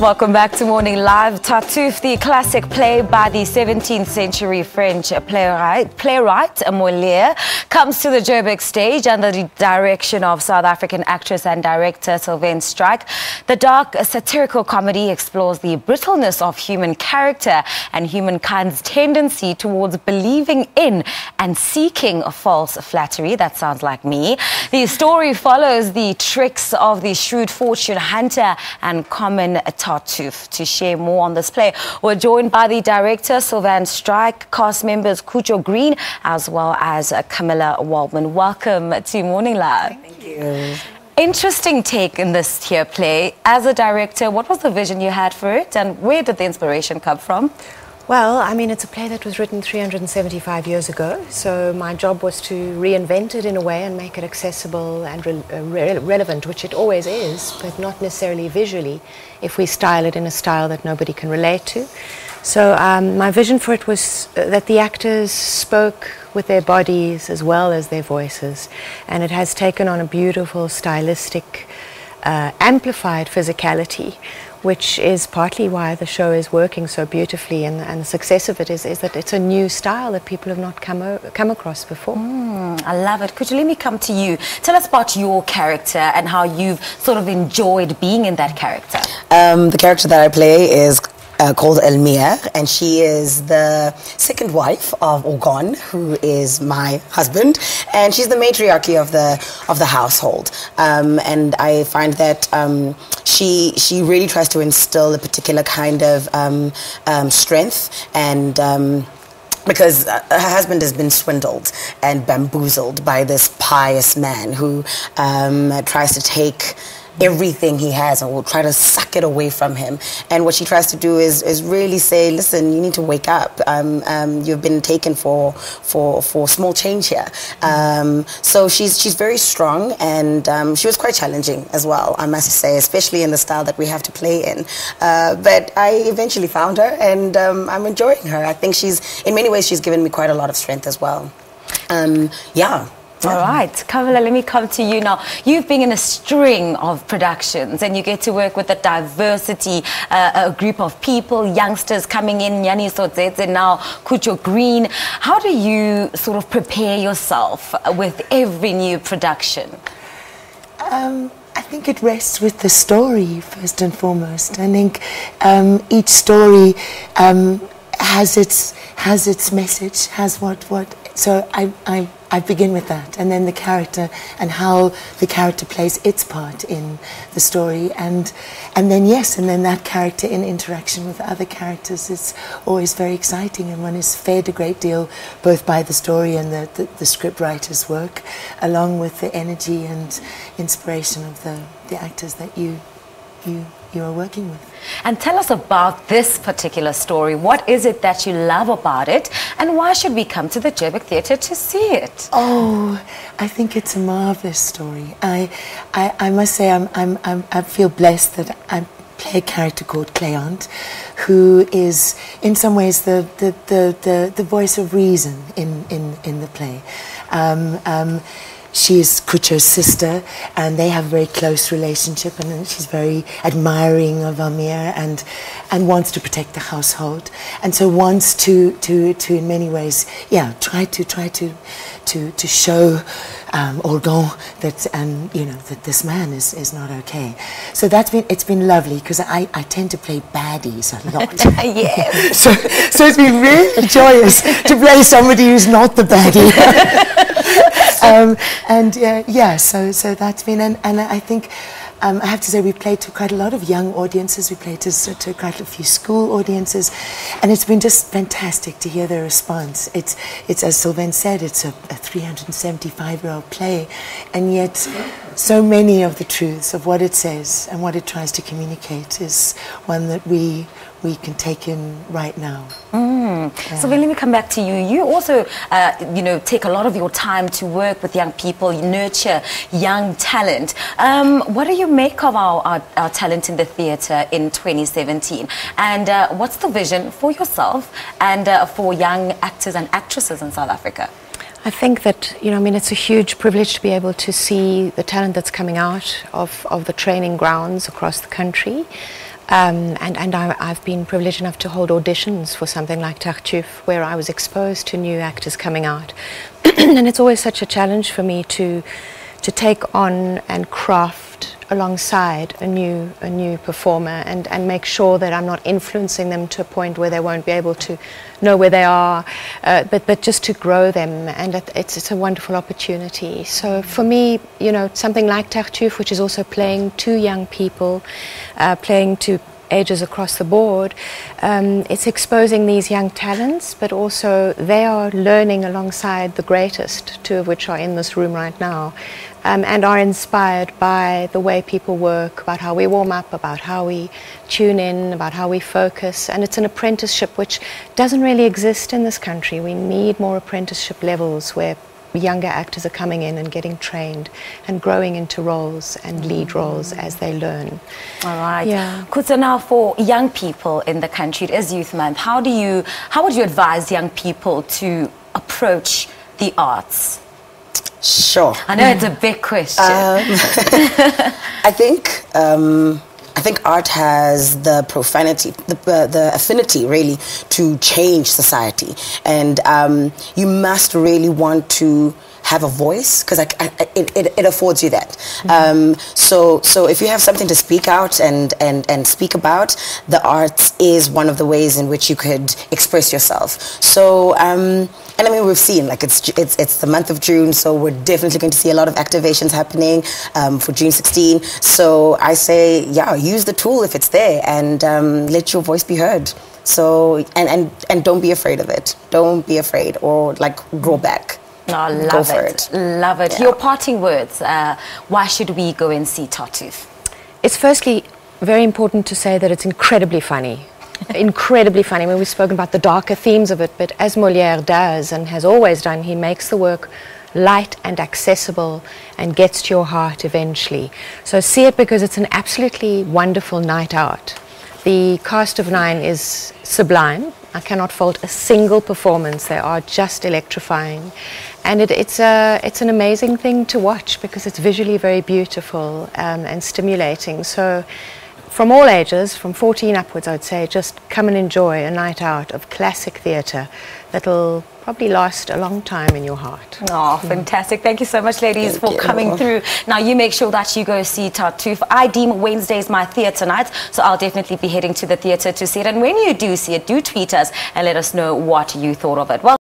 Welcome back to Morning Live. Tartuffe, the classic play by the 17th century French playwright Moliére, comes to the Joburg stage under the direction of South African actress and director Sylvaine Strike. The dark satirical comedy explores the brittleness of human character and humankind's tendency towards believing in and seeking false flattery. That sounds like me. The story follows the tricks of the shrewd fortune hunter and conman Tartuffe. To share more on this play, we're joined by the director Sylvaine Strike, cast members Kucho Green, as well as Camilla Waldman. Welcome to Morning Live. Thank you. Interesting take in this here play. As a director, what was the vision you had for it, and where did the inspiration come from? Well, I mean, it's a play that was written 375 years ago, so my job was to reinvent it in a way and make it accessible and relevant, which it always is, but not necessarily visually, if we style it in a style that nobody can relate to. So my vision for it was that the actors spoke with their bodies as well as their voices, and it has taken on a beautiful stylistic, amplified physicality, which is partly why the show is working so beautifully, and the success of it is that it's a new style that people have not come across before. I love it. Could you let me come to you? Tell us about your character and how you've sort of enjoyed being in that character. The character that I play is called Muir, and she is the second wife of Ogon, who is my husband, and she's the matriarchy of the household. And I find that she really tries to instill a particular kind of strength and because her husband has been swindled and bamboozled by this pious man who tries to take everything he has and will try to suck it away from him. And what she tries to do is really say, listen, you need to wake up. You've been taken for small change here. So she's very strong, and she was quite challenging as well, I must say, especially in the style that we have to play in. But I eventually found her, and I'm enjoying her. I think in many ways, she's given me quite a lot of strength as well. Yeah. All right, Camilla, let me come to you now. You've been in a string of productions, and you get to work with a diversity, a group of people, youngsters coming in, Nyani Sodzedze, now Kucho Green. How do you sort of prepare yourself with every new production? I think it rests with the story, first and foremost. I think each story has its message, has what. So I begin with that, and then the character and how the character plays its part in the story, and then that character in interaction with other characters is always very exciting, and one is fed a great deal both by the story and the script writer's work, along with the energy and inspiration of the actors that you are working with. And tell us about this particular story. What is it that you love about it, and why should we come to the Joburg Theatre to see it? Oh, I think it's a marvelous story. I must say I feel blessed that I play a character called Cléante, who is in some ways the voice of reason in the play. She's Kucho's sister, and they have a very close relationship, and she's very admiring of Muir and wants to protect the household, and so wants to in many ways, try to show Orgon that that this man is not okay. So it's been lovely, because I tend to play baddies a lot. Yeah. So it's been really joyous to play somebody who's not the baddie. So that's been, and I think I have to say we played to quite a lot of young audiences. We played to quite a few school audiences, and it's been just fantastic to hear their response. It's as Sylvaine said, it's a 375-year-old play, and yet so many of the truths of what it says and what it tries to communicate is one that we can take in right now. So let me come back to you. You also, take a lot of your time to work with young people, you nurture young talent. What do you make of our talent in the theatre in 2017? And what's the vision for yourself and for young actors and actresses in South Africa? I think that, it's a huge privilege to be able to see the talent that's coming out of the training grounds across the country. I've been privileged enough to hold auditions for something like Tartuffe, where I was exposed to new actors coming out. And it's always such a challenge for me to take on and craft alongside a new performer and make sure that I'm not influencing them to a point where they won't be able to know where they are, but just to grow them, and it's a wonderful opportunity. So for me, you know, something like Tartuffe, which is also playing to young people, playing to ages across the board, it's exposing these young talents, but also they are learning alongside the greatest, two of which are in this room right now, and are inspired by the way people work, about how we warm up, about how we tune in, about how we focus. And it's an apprenticeship which doesn't really exist in this country. We need more apprenticeship levels where younger actors are coming in and getting trained and growing into roles and lead roles as they learn. All right. Yeah. So now for young people in the country, it is Youth Month. How would you advise young people to approach the arts? Sure. I know it's a big question. I think art has the profanity, the affinity really to change society, and you must really want to have a voice, because it affords you that. So if you have something to speak out and speak about, the arts is one of the ways in which you could express yourself. So and I mean, we've seen, like, it's the month of June, so we're definitely going to see a lot of activations happening for June 16. So I say, yeah, use the tool if it's there, and let your voice be heard. So and don't be afraid of it. Don't be afraid, or like draw back. Oh, love it. Love it. Yeah. Your parting words. Why should we go and see Tartuffe? It's firstly very important to say that it's incredibly funny. Incredibly funny. I mean, we've spoken about the darker themes of it, but as Moliére does and has always done, he makes the work light and accessible and gets to your heart eventually. So see it because it's an absolutely wonderful night out. The cast of 9 is sublime. I cannot fault a single performance. They are just electrifying. And it's an amazing thing to watch because it's visually very beautiful and stimulating. So from all ages, from 14 upwards, I would say, just come and enjoy a night out of classic theatre that'll probably last a long time in your heart. Oh, fantastic. Thank you so much, ladies, for coming through. Now, you make sure that you go see Tartuffe. I deem Wednesdays my theatre night, so I'll definitely be heading to the theatre to see it. And when you do see it, do tweet us and let us know what you thought of it. Well,